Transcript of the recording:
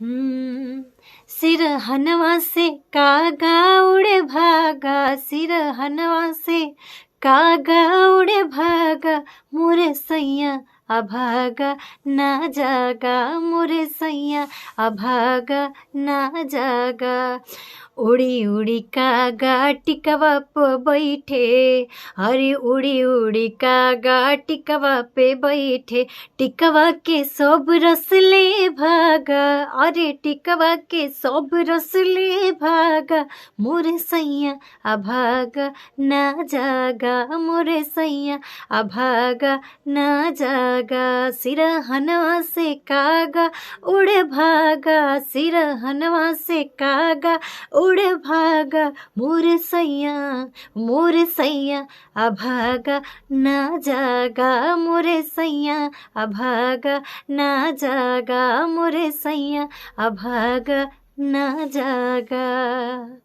हम्म, सिरहनवा से कागा उड़े भागा, सिरहनवा से कागा उड़े भागा, मोरे सैया अभागा ना जागा, मोरे सैया अभागा ना जागा। उड़ी उड़ी कागा टिकवा पे बैठे, अरे उड़ी उड़ी कागा टिकवा पे बैठे, टिकवा के सब रस ले भागा, अरे टिकवा के सब रस ले भागा, मोरे सैया अभागा ना जागा, मोरे सैया अभागा ना जागा। सिरहनवा से कागा उड़े भागा, सिरहनवा से कागा उड़े भागा, मोरे सैया अभागा ना जागा, मोरे सैया अभागा ना जागा, मोरे सैया अभागा ना जागा।